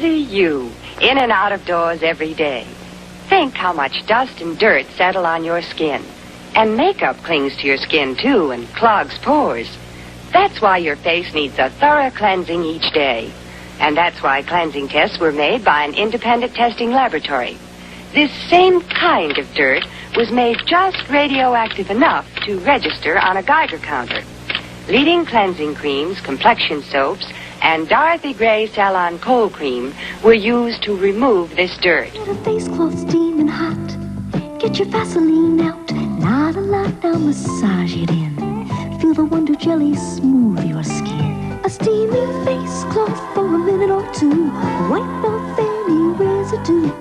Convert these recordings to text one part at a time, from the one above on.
Clumsy you, in and out of doors every day. Think how much dust and dirt settle on your skin. And makeup clings to your skin, too, and clogs pores. That's why your face needs a thorough cleansing each day. And that's why cleansing tests were made by an independent testing laboratory. This same kind of dirt was made just radioactive enough to register on a Geiger counter. Leading cleansing creams, complexion soaps, and Dorothy Gray Salon Cold Cream were used to remove this dirt. Get a face cloth steaming hot. Get your Vaseline out. Not a lot, now massage it in. Feel the Wonder Jelly smooth your skin. A steaming face cloth for a minute or two. Wipe off any residue.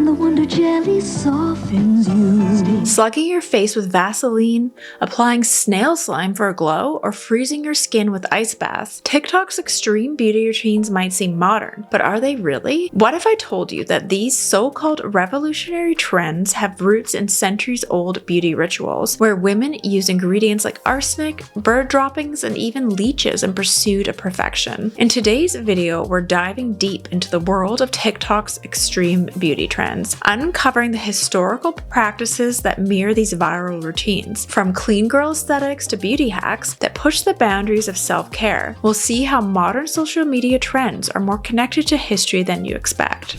The Wonder Jelly softens you. Slugging your face with Vaseline, applying snail slime for a glow, or freezing your skin with ice baths. TikTok's extreme beauty routines might seem modern, but are they really? What if I told you that these so-called revolutionary trends have roots in centuries-old beauty rituals, where women use ingredients like arsenic, bird droppings, and even leeches in pursuit of perfection? In today's video, we're diving deep into the world of TikTok's extreme beauty trends, uncovering the historical practices that mirror these viral routines, from clean girl aesthetics to beauty hacks that push the boundaries of self-care. We'll see how modern social media trends are more connected to history than you expect.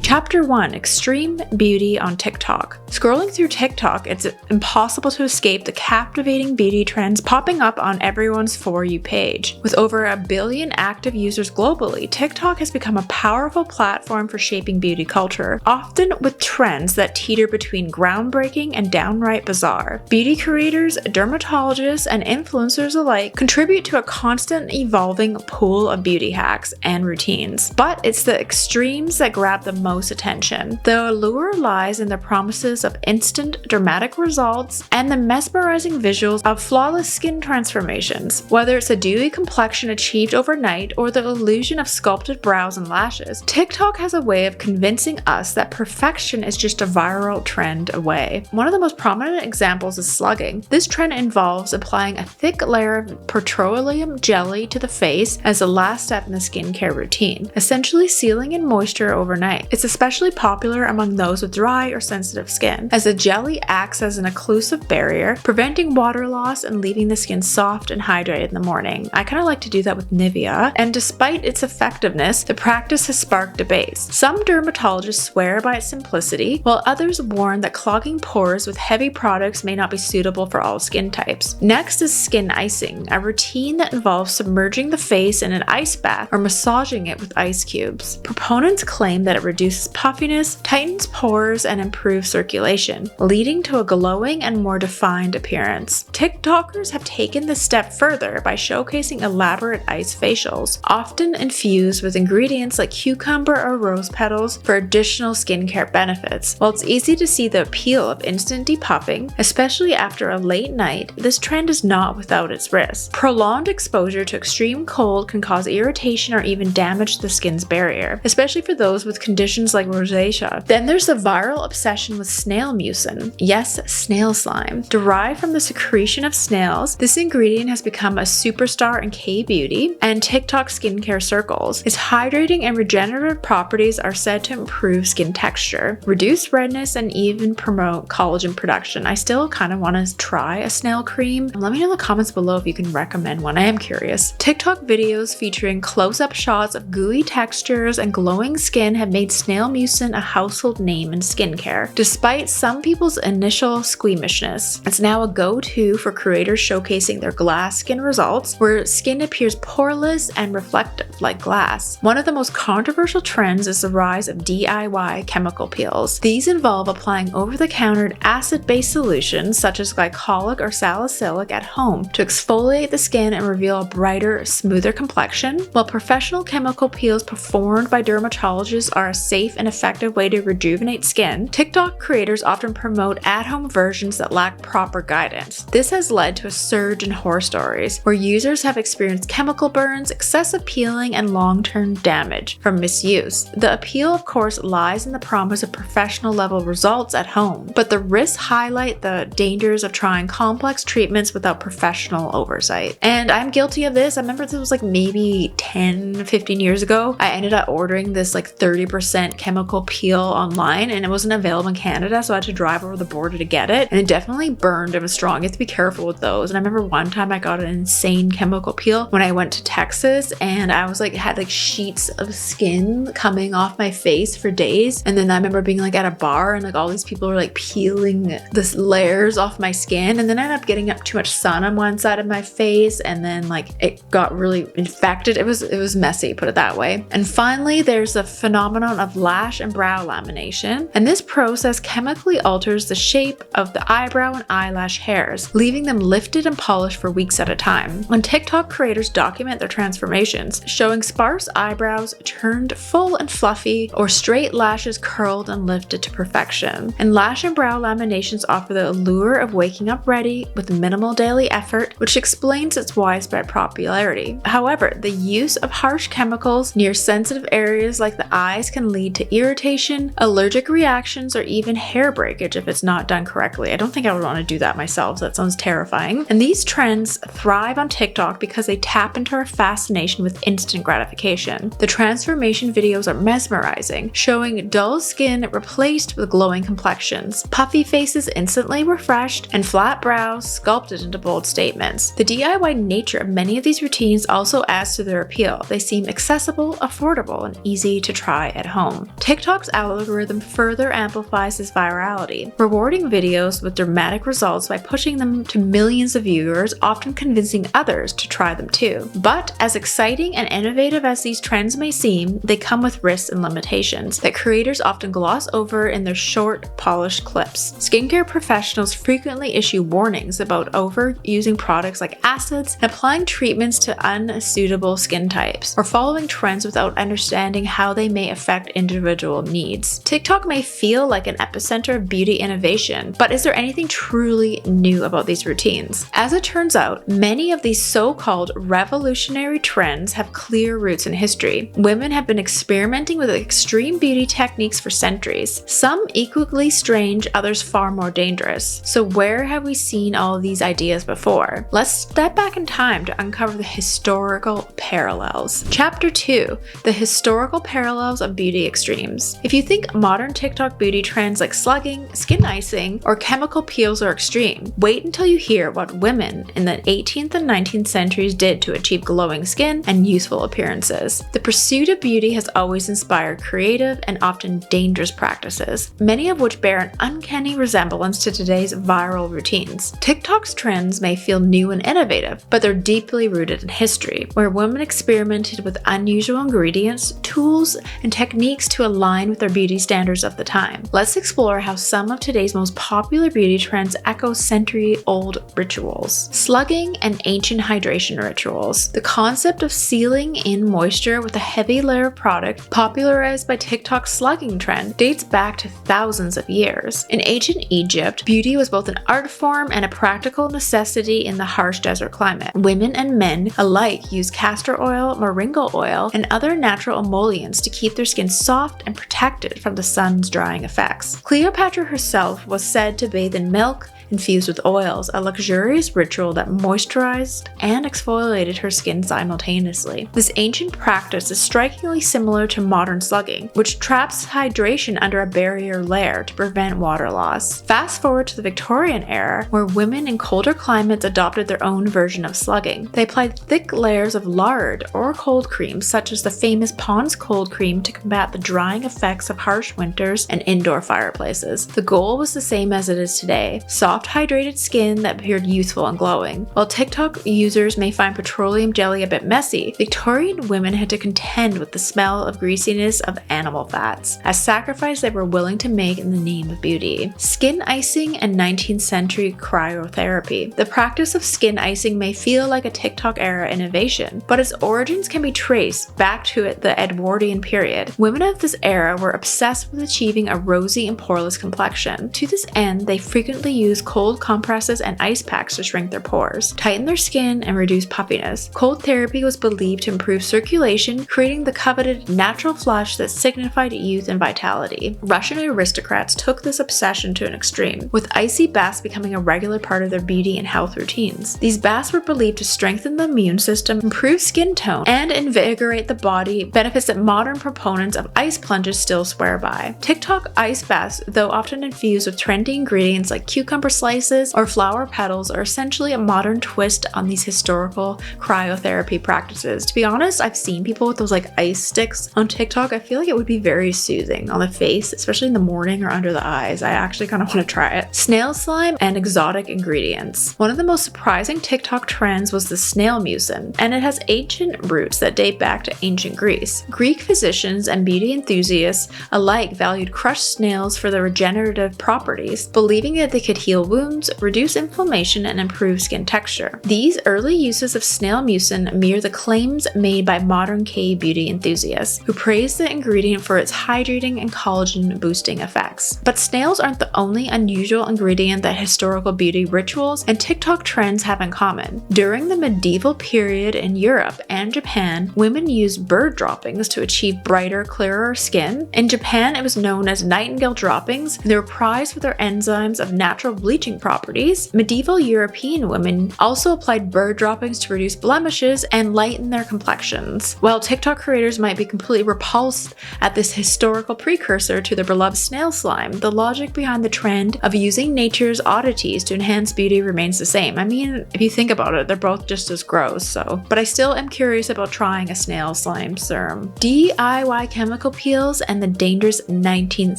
Chapter 1: Extreme Beauty on TikTok. Scrolling through TikTok, it's impossible to escape the captivating beauty trends popping up on everyone's For You page. With over 1 billion active users globally, TikTok has become a powerful platform for shaping beauty culture, often with trends that teeter between groundbreaking and downright bizarre. Beauty creators, dermatologists, and influencers alike contribute to a constant evolving pool of beauty hacks and routines. But it's the extremes that grab the most attention. The allure lies in the promises of instant, dramatic results and the mesmerizing visuals of flawless skin transformations. Whether it's a dewy complexion achieved overnight or the illusion of sculpted brows and lashes, TikTok has a way of convincing us that perfection is just a viral trend away. One of the most prominent examples is slugging. This trend involves applying a thick layer of petroleum jelly to the face as the last step in the skincare routine, essentially sealing in moisture overnight. It's especially popular among those with dry or sensitive skin, as the jelly acts as an occlusive barrier, preventing water loss and leaving the skin soft and hydrated in the morning. I kind of like to do that with Nivea, and despite its effectiveness, the practice has sparked debates. Some dermatologists swear by its simplicity, while others warn that clogging pores with heavy products may not be suitable for all skin types. Next is skin icing, a routine that involves submerging the face in an ice bath or massaging it with ice cubes. Proponents claim that it reduces puffiness, tightens pores, and improves circulation, leading to a glowing and more defined appearance. TikTokers have taken this step further by showcasing elaborate ice facials, often infused with ingredients like cucumber or rose petals for additional skincare benefits. While it's easy to see the appeal of instant depuffing, especially after a late night, this trend is not without its risks. Prolonged exposure to extreme cold can cause irritation or even damage the skin's barrier, especially for those with conditions like rosacea. Then there's the viral obsession with snail mucin. Yes, snail slime. Derived from the secretion of snails, this ingredient has become a superstar in K-beauty and TikTok skincare circles. Its hydrating and regenerative properties are said to improve skin texture, reduce redness, and even promote collagen production. I still kind of want to try a snail cream. Let me know in the comments below if you can recommend one. I am curious. TikTok videos featuring close-up shots of gooey textures and glowing skin have made snail mucin a household name in skincare. Despite some people's initial squeamishness, it's now a go-to for creators showcasing their glass skin results, where skin appears poreless and reflective like glass. One of the most controversial trends is the rise of DIY chemical peels. These involve applying over-the-counter acid-based solutions such as glycolic or salicylic at home to exfoliate the skin and reveal a brighter, smoother complexion, while professional chemical peels performed by dermatologists are a safe safe and effective way to rejuvenate skin, TikTok creators often promote at-home versions that lack proper guidance. This has led to a surge in horror stories, where users have experienced chemical burns, excessive peeling, and long-term damage from misuse. The appeal, of course, lies in the promise of professional-level results at home, but the risks highlight the dangers of trying complex treatments without professional oversight. And I'm guilty of this. I remember this was like maybe 10, 15 years ago. I ended up ordering this like 30% chemical peel online, and it wasn't available in Canada, so I had to drive over the border to get it. And it definitely burned and was strong. You have to be careful with those. And I remember one time I got an insane chemical peel when I went to Texas, and I was like, had like sheets of skin coming off my face for days. And then I remember being like at a bar, and like all these people were like peeling this layers off my skin. And then I ended up getting up too much sun on one side of my face, and then like it got really infected. It was messy, put it that way. And finally, there's the phenomenon of lash and brow lamination. And this process chemically alters the shape of the eyebrow and eyelash hairs, leaving them lifted and polished for weeks at a time. When TikTok creators document their transformations, showing sparse eyebrows turned full and fluffy, or straight lashes curled and lifted to perfection. And lash and brow laminations offer the allure of waking up ready with minimal daily effort, which explains its widespread popularity. However, the use of harsh chemicals near sensitive areas like the eyes can lead to irritation, allergic reactions, or even hair breakage if it's not done correctly. I don't think I would want to do that myself. That sounds terrifying. And these trends thrive on TikTok because they tap into our fascination with instant gratification. The transformation videos are mesmerizing, showing dull skin replaced with glowing complexions, puffy faces instantly refreshed, and flat brows sculpted into bold statements. The DIY nature of many of these routines also adds to their appeal. They seem accessible, affordable, and easy to try at home. TikTok's algorithm further amplifies this virality, rewarding videos with dramatic results by pushing them to millions of viewers, often convincing others to try them too. But as exciting and innovative as these trends may seem, they come with risks and limitations that creators often gloss over in their short, polished clips. Skincare professionals frequently issue warnings about overusing products like acids and applying treatments to unsuitable skin types, or following trends without understanding how they may affect individual needs. TikTok may feel like an epicenter of beauty innovation, but is there anything truly new about these routines? As it turns out, many of these so-called revolutionary trends have clear roots in history. Women have been experimenting with extreme beauty techniques for centuries, some equally strange, others far more dangerous. So where have we seen all of these ideas before? Let's step back in time to uncover the historical parallels. Chapter 2: The historical parallels of beauty extremes. If you think modern TikTok beauty trends like slugging, skin icing, or chemical peels are extreme, wait until you hear what women in the 18th and 19th centuries did to achieve glowing skin and youthful appearances. The pursuit of beauty has always inspired creative and often dangerous practices, many of which bear an uncanny resemblance to today's viral routines. TikTok's trends may feel new and innovative, but they're deeply rooted in history, where women experimented with unusual ingredients, tools, and techniques to align with their beauty standards of the time. Let's explore how some of today's most popular beauty trends echo century-old rituals. Slugging and ancient hydration rituals. The concept of sealing in moisture with a heavy layer of product, popularized by TikTok's slugging trend, dates back to thousands of years. In ancient Egypt, beauty was both an art form and a practical necessity in the harsh desert climate. Women and men alike used castor oil, moringa oil, and other natural emollients to keep their skin soft and protected from the sun's drying effects. Cleopatra herself was said to bathe in milk infused with oils, a luxurious ritual that moisturized and exfoliated her skin simultaneously. This ancient practice is strikingly similar to modern slugging, which traps hydration under a barrier layer to prevent water loss. Fast forward to the Victorian era, where women in colder climates adopted their own version of slugging. They applied thick layers of lard or cold cream, such as the famous Pond's cold cream, to combat the drying effects of harsh winters and indoor fireplaces. The goal was the same as it is today: soft soft, hydrated skin that appeared youthful and glowing. While TikTok users may find petroleum jelly a bit messy, Victorian women had to contend with the smell of greasiness of animal fats, a sacrifice they were willing to make in the name of beauty. Skin icing and 19th century cryotherapy. The practice of skin icing may feel like a TikTok-era innovation, but its origins can be traced back to the Edwardian period. Women of this era were obsessed with achieving a rosy and poreless complexion. To this end, they frequently used cold compresses and ice packs to shrink their pores, tighten their skin, and reduce puffiness. Cold therapy was believed to improve circulation, creating the coveted natural flush that signified youth and vitality. Russian aristocrats took this obsession to an extreme, with icy baths becoming a regular part of their beauty and health routines. These baths were believed to strengthen the immune system, improve skin tone, and invigorate the body, benefits that modern proponents of ice plunges still swear by. TikTok ice baths, though often infused with trendy ingredients like cucumber slices or flower petals, are essentially a modern twist on these historical cryotherapy practices. To be honest, I've seen people with those like ice sticks on TikTok. I feel like it would be very soothing on the face, especially in the morning or under the eyes. I actually kind of want to try it. Snail slime and exotic ingredients. One of the most surprising TikTok trends was the snail mucin, and it has ancient roots that date back to ancient Greece. Greek physicians and beauty enthusiasts alike valued crushed snails for their regenerative properties, believing that they could heal wounds, reduce inflammation, and improve skin texture. These early uses of snail mucin mirror the claims made by modern K-beauty enthusiasts, who praise the ingredient for its hydrating and collagen-boosting effects. But snails aren't the only unusual ingredient that historical beauty rituals and TikTok trends have in common. During the medieval period in Europe and Japan, women used bird droppings to achieve brighter, clearer skin. In Japan, it was known as nightingale droppings, and they were prized for their enzymes of natural bleaching properties. Medieval European women also applied bird droppings to reduce blemishes and lighten their complexions. While TikTok creators might be completely repulsed at this historical precursor to their beloved snail slime, the logic behind the trend of using nature's oddities to enhance beauty remains the same. I mean, if you think about it, they're both just as gross, but I still am curious about trying a snail slime serum. DIY chemical peels and the dangerous 19th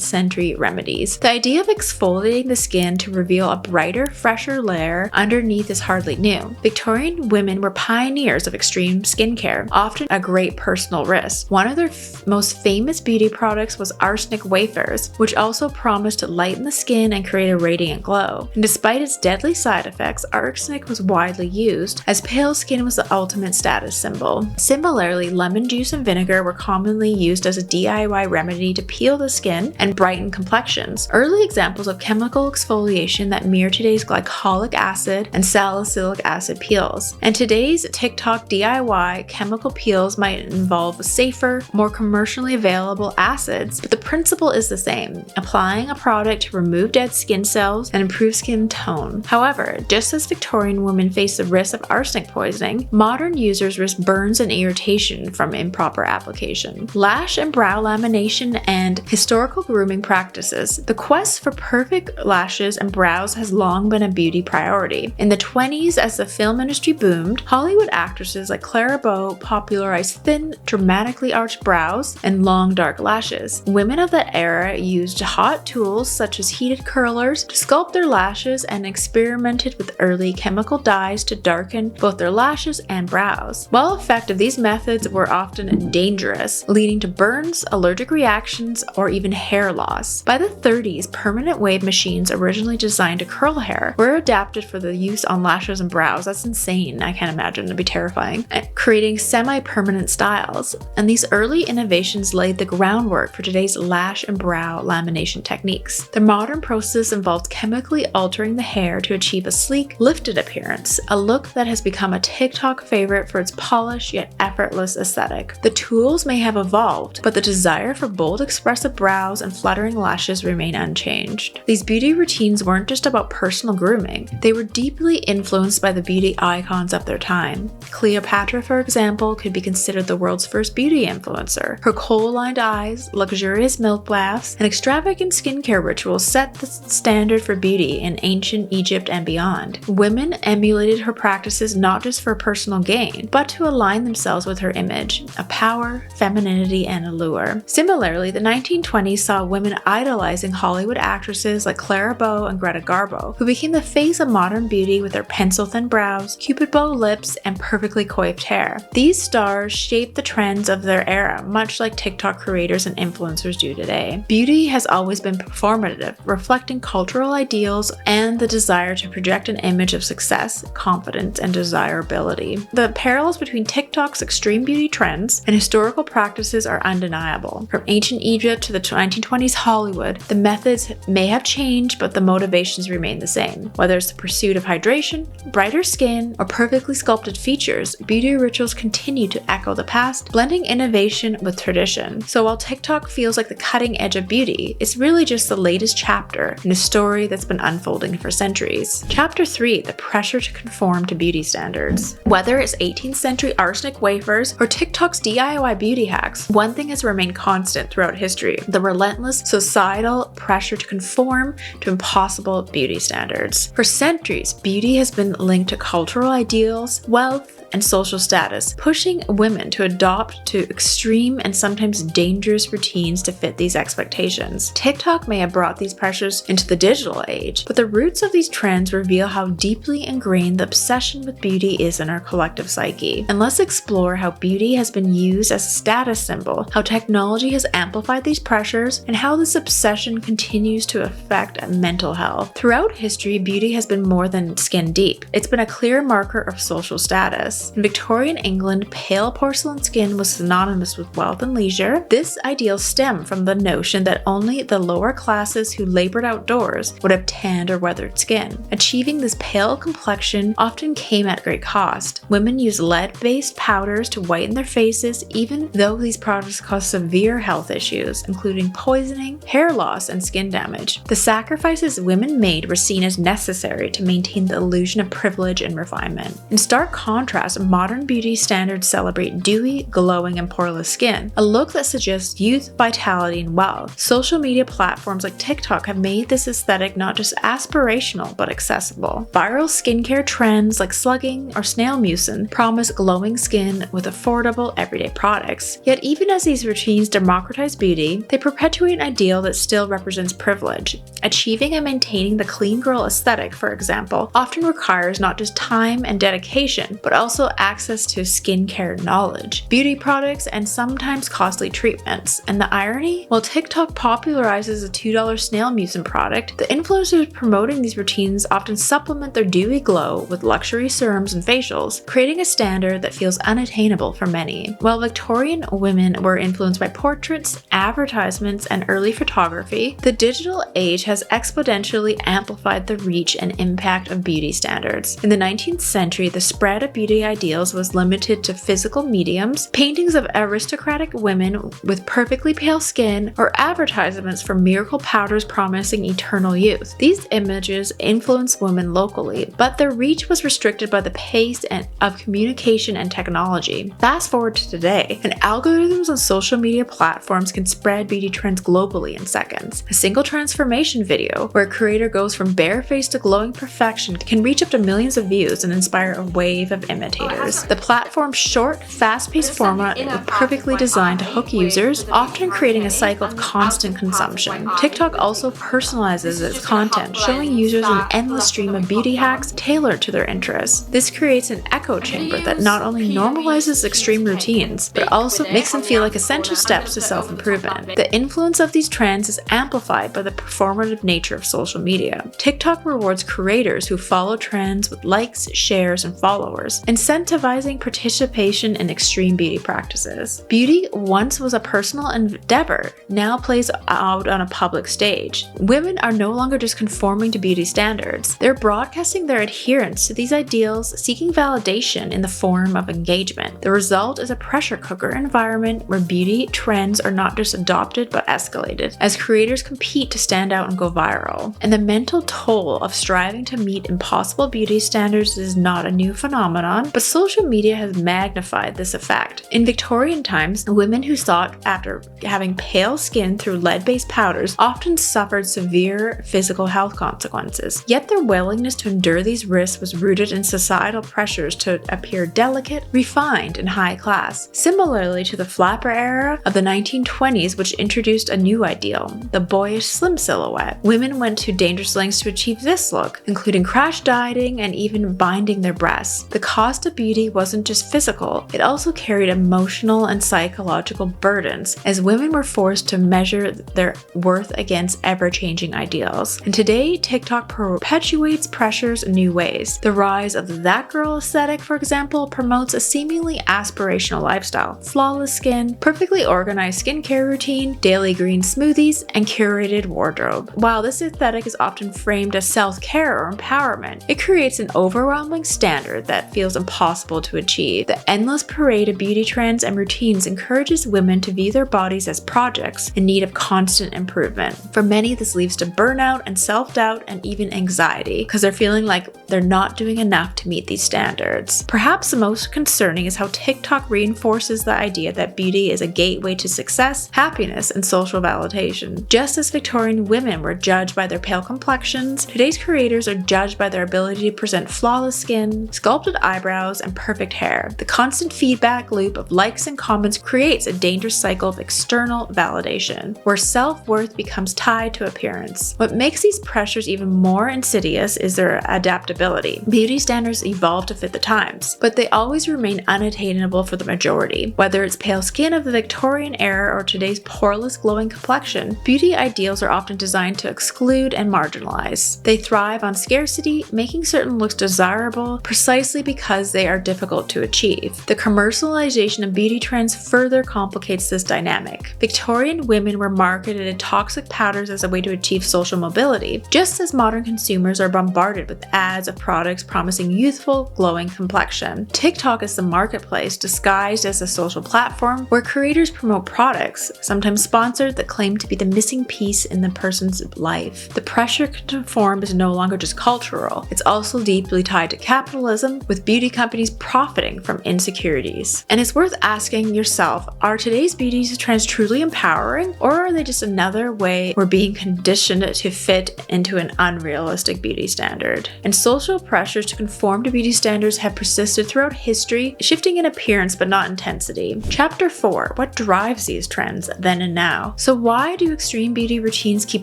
century remedies. The idea of exfoliating the skin to reveal a brighter, fresher layer underneath is hardly new. Victorian women were pioneers of extreme skincare, often a great personal risk. One of their most famous beauty products was arsenic wafers, which also promised to lighten the skin and create a radiant glow. And despite its deadly side effects, arsenic was widely used, as pale skin was the ultimate status symbol. Similarly, lemon juice and vinegar were commonly used as a DIY remedy to peel the skin and brighten complexions. Early examples of chemical exfoliation that mirror today's glycolic acid and salicylic acid peels. And today's TikTok DIY chemical peels might involve safer, more commercially available acids, but the principle is the same: applying a product to remove dead skin cells and improve skin tone. However, just as Victorian women face the risk of arsenic poisoning, modern users risk burns and irritation from improper application. Lash and brow lamination and historical grooming practices. The quest for perfect lashes and brows has long been a beauty priority. In the 20s, as the film industry boomed, Hollywood actresses like Clara Bow popularized thin, dramatically arched brows and long, dark lashes. Women of that era used hot tools such as heated curlers to sculpt their lashes and experimented with early chemical dyes to darken both their lashes and brows. While effective, these methods were often dangerous, leading to burns, allergic reactions, or even hair loss. By the 30s, permanent wave machines originally designed to curl hair were adapted for the use on lashes and brows. That's insane. I can't imagine. It'd be terrifying. Creating semi-permanent styles. And these early innovations laid the groundwork for today's lash and brow lamination techniques. The modern process involves chemically altering the hair to achieve a sleek, lifted appearance, a look that has become a TikTok favorite for its polished yet effortless aesthetic. The tools may have evolved, but the desire for bold, expressive brows and fluttering lashes remain unchanged. These beauty routines weren't just about personal grooming. They were deeply influenced by the beauty icons of their time. Cleopatra, for example, could be considered the world's first beauty influencer. Her kohl-lined eyes, luxurious milk baths, and extravagant skincare rituals set the standard for beauty in ancient Egypt and beyond. Women emulated her practices not just for personal gain, but to align themselves with her image of power, femininity, and allure. Similarly, the 1920s saw women idolizing Hollywood actresses like Clara Bow and Greta Garbo Garbo, who became the face of modern beauty with their pencil-thin brows, cupid bow lips, and perfectly coiffed hair. These stars shaped the trends of their era, much like TikTok creators and influencers do today. Beauty has always been performative, reflecting cultural ideals and the desire to project an image of success, confidence, and desirability. The parallels between TikTok's extreme beauty trends and historical practices are undeniable. From ancient Egypt to the 1920s Hollywood, the methods may have changed, but the motivations remain the same. Whether it's the pursuit of hydration, brighter skin, or perfectly sculpted features, beauty rituals continue to echo the past, blending innovation with tradition. So while TikTok feels like the cutting edge of beauty, it's really just the latest chapter in a story that's been unfolding for centuries. Chapter 3, the pressure to conform to beauty standards. Whether it's 18th century arsenic wafers or TikTok's DIY beauty hacks, one thing has remained constant throughout history: the relentless societal pressure to conform to impossible beauty standards. For centuries, beauty has been linked to cultural ideals, wealth, and social status, pushing women to adopt to extreme and sometimes dangerous routines to fit these expectations. TikTok may have brought these pressures into the digital age, but the roots of these trends reveal how deeply ingrained the obsession with beauty is in our collective psyche. And let's explore how beauty has been used as a status symbol, how technology has amplified these pressures, and how this obsession continues to affect mental health. Throughout history, beauty has been more than skin deep. It's been a clear marker of social status. In Victorian England, pale porcelain skin was synonymous with wealth and leisure. This ideal stemmed from the notion that only the lower classes who labored outdoors would have tanned or weathered skin. Achieving this pale complexion often came at great cost. Women used lead-based powders to whiten their faces, even though these products caused severe health issues, including poisoning, hair loss, and skin damage. The sacrifices women made were seen as necessary to maintain the illusion of privilege and refinement. In stark contrast, modern beauty standards celebrate dewy, glowing, and poreless skin, a look that suggests youth, vitality, and wealth. Social media platforms like TikTok have made this aesthetic not just aspirational, but accessible. Viral skincare trends like Slugging or snail mucin promise glowing skin with affordable, everyday products. Yet even as these routines democratize beauty, they perpetuate an ideal that still represents privilege. Achieving and maintaining the clean girl aesthetic, for example, often requires not just time and dedication, but also access to skincare knowledge, beauty products, and sometimes costly treatments. And the irony? While TikTok popularizes a $2 snail mucin product, the influencers promoting these routines often supplement their dewy glow with luxury serums and facials, creating a standard that feels unattainable for many. While Victorian women were influenced by portraits, advertisements, and early photography, the digital age has exponentially amplified the reach and impact of beauty standards. In the 19th century, the spread of beauty ideals was limited to physical mediums, paintings of aristocratic women with perfectly pale skin, or advertisements for miracle powders promising eternal youth. These images influenced women locally, but their reach was restricted by the pace of communication and technology. Fast forward to today, and algorithms on social media platforms can spread beauty trends globally in seconds. A single transformation video, where a creator goes from bare-faced to glowing perfection, can reach up to millions of views and inspire a wave of imitators. The platform's short, fast-paced format was perfectly designed to hook users, often creating a cycle of constant consumption. TikTok also personalizes its content, showing users an endless stream of beauty hacks tailored to their interests. This creates an echo chamber that not only normalizes extreme routines, but also makes them feel like essential steps to self-improvement. The influence of these trends is amplified by the performative nature of social media. TikTok rewards creators who follow trends with likes, shares, and followers, incentivizing participation in extreme beauty practices. Beauty once was a personal endeavor, now plays out on a public stage. Women are no longer just conforming to beauty standards. They're broadcasting their adherence to these ideals, seeking validation in the form of engagement. The result is a pressure cooker environment where beauty trends are not just adopted but escalated, as creators compete to stand out and go viral. And the mental toll of striving to meet impossible beauty standards is not a new phenomenon. but social media has magnified this effect. In Victorian times, women who sought after having pale skin through lead-based powders often suffered severe physical health consequences. Yet their willingness to endure these risks was rooted in societal pressures to appear delicate, refined, and high class. Similarly to the flapper era of the 1920s, which introduced a new ideal, the boyish slim silhouette. Women went to dangerous lengths to achieve this look, including crash dieting and even binding their breasts. The cost of beauty wasn't just physical, it also carried emotional and psychological burdens, as women were forced to measure their worth against ever-changing ideals. And today, TikTok perpetuates pressures in new ways. The rise of the that girl aesthetic, for example, promotes a seemingly aspirational lifestyle, flawless skin, perfectly organized skincare routine, daily green smoothies, and curated wardrobe. While this aesthetic is often framed as self-care or empowerment, it creates an overwhelming standard that feels impossible to achieve. The endless parade of beauty trends and routines encourages women to view their bodies as projects in need of constant improvement. For many, this leads to burnout and self-doubt and even anxiety, because they're feeling like they're not doing enough to meet these standards. Perhaps the most concerning is how TikTok reinforces the idea that beauty is a gateway to success, happiness, and social validation. Just as Victorian women were judged by their pale complexions, today's creators are judged by their ability to present flawless skin, sculpted eyebrows, and perfect hair. The constant feedback loop of likes and comments creates a dangerous cycle of external validation, where self-worth becomes tied to appearance. What makes these pressures even more insidious is their adaptability. Beauty standards evolve to fit the times, but they always remain unattainable for the majority. Whether it's pale skin of the Victorian era or today's poreless, glowing complexion, beauty ideals are often designed to exclude and marginalize. They thrive on scarcity, making certain looks desirable precisely because they are difficult to achieve. The commercialization of beauty trends further complicates this dynamic. Victorian women were marketed toxic powders as a way to achieve social mobility, just as modern consumers are bombarded with ads of products promising youthful, glowing complexion. TikTok is the marketplace disguised as a social platform where creators promote products, sometimes sponsored, that claim to be the missing piece in the person's life. The pressure to conform is no longer just cultural, it's also deeply tied to capitalism, with beauty companies profiting from insecurities. And it's worth asking yourself, are today's beauty trends truly empowering, or are they just another way we're being conditioned to fit into an unrealistic beauty standard? And social pressures to conform to beauty standards have persisted throughout history, shifting in appearance but not intensity. Chapter 4. What drives these trends then and now? So why do extreme beauty routines keep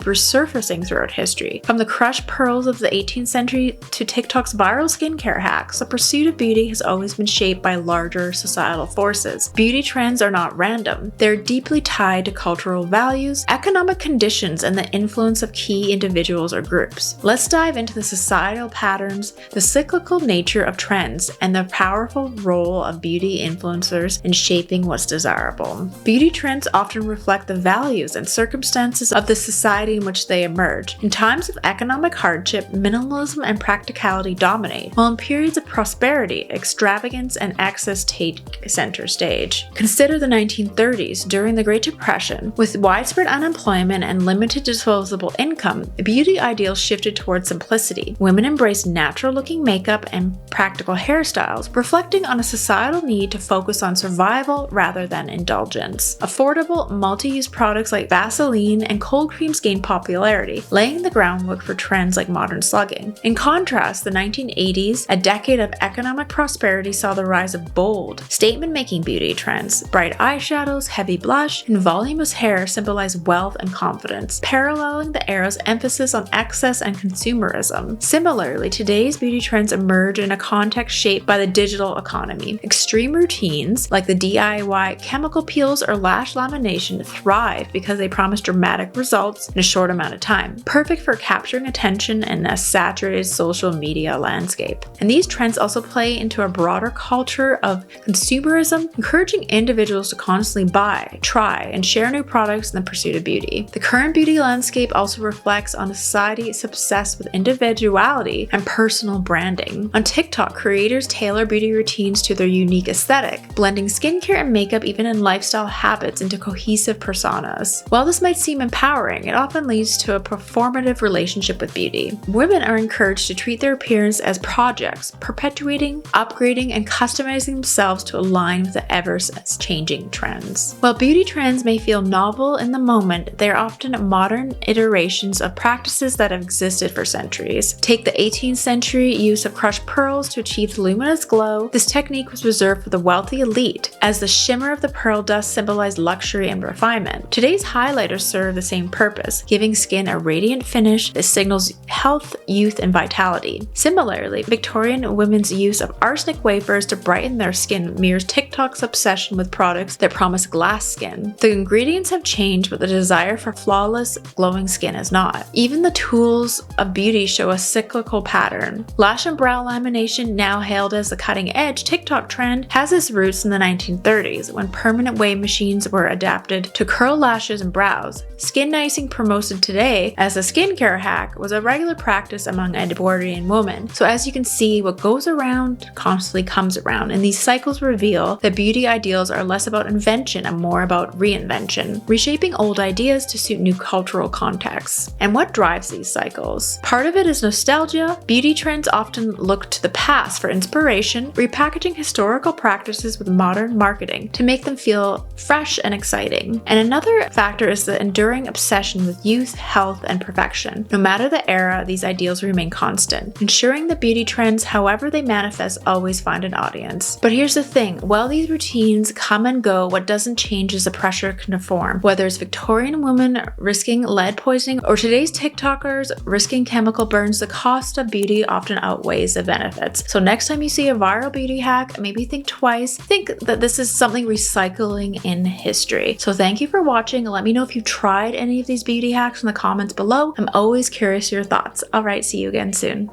resurfacing throughout history? From the crushed pearls of the 18th century to TikTok's viral skincare hacks, the pursuit of beauty has always been shaped by larger societal forces. Beauty trends are not random. They're deeply tied to cultural values, economic conditions, and the influence of key individuals or groups. Let's dive into the societal patterns, the cyclical nature of trends, and the powerful role of beauty influencers in shaping what's desirable. Beauty trends often reflect the values and circumstances of the society in which they emerge. In times of economic hardship, minimalism and practicality dominate, while in periods of prosperity, extravagance and excess take center stage. Consider the 1930s. During the Great Depression, with widespread unemployment and limited disposable income, beauty ideals shifted towards simplicity. Women embraced natural-looking makeup and practical hairstyles, reflecting on a societal need to focus on survival rather than indulgence. Affordable, multi-use products like Vaseline and cold creams gained popularity, laying the groundwork for trends like modern slugging. In contrast, the 1980s, a decade of economic prosperity, saw the rise of bold, statement-making beauty trends. Bright eyeshadows, heavy blush, and voluminous hair symbolize wealth and confidence, paralleling the era's emphasis on excess and consumerism. Similarly, today's beauty trends emerge in a context shaped by the digital economy. Extreme routines like the DIY chemical peels or lash lamination thrive because they promise dramatic results in a short amount of time, perfect for capturing attention in a saturated social media landscape. And these trends also play into a broader culture of consumerism, encouraging individuals to constantly buy, try, and share new products in the pursuit of beauty. The current beauty landscape also reflects on a society obsessed with individuality and personal branding. On TikTok, creators tailor beauty routines to their unique aesthetic, blending skincare and makeup even in lifestyle habits into cohesive personas. While this might seem empowering, it often leads to a performative relationship with beauty. Women are encouraged to treat their appearance as projects, perpetuating upgrading, and customizing themselves to align with the ever-changing trends. While beauty trends may feel novel in the moment, they are often modern iterations of practices that have existed for centuries. Take the 18th century use of crushed pearls to achieve the luminous glow. This technique was reserved for the wealthy elite, as the shimmer of the pearl dust symbolized luxury and refinement. Today's highlighters serve the same purpose, giving skin a radiant finish that signals health, youth, and vitality. Similarly, Victorian women's use of arsenic wafers to brighten their skin mirrors TikTok's obsession with products that promise glass skin. The ingredients have changed, but the desire for flawless, glowing skin has not. Even the tools of beauty show a cyclical pattern. Lash and brow lamination, now hailed as the cutting-edge TikTok trend, has its roots in the 1930s when permanent wave machines were adapted to curl lashes and brows. Skin icing, promoted today as a skincare hack, was a regular practice among Edwardian women. So as you can see, what goes around constantly comes around, and these cycles reveal that beauty ideals are less about invention and more about reinvention, reshaping old ideas to suit new cultural contexts. And what drives these cycles? Part of it is nostalgia. Beauty trends often look to the past for inspiration, repackaging historical practices with modern marketing to make them feel fresh and exciting. And another factor is the enduring obsession with youth, health, and perfection. No matter the era, these ideals remain constant, ensuring that beauty trends, however they manifest, always find an audience. But here's the thing, while these routines come and go, what doesn't change is the pressure to conform. Whether it's Victorian women risking lead poisoning or today's TikTokers risking chemical burns, the cost of beauty often outweighs the benefits. So next time you see a viral beauty hack, maybe think twice. Think that this is something recycling in history. So thank you for watching. Let me know if you've tried any of these beauty hacks in the comments below. I'm always curious your thoughts. All right, see you again soon.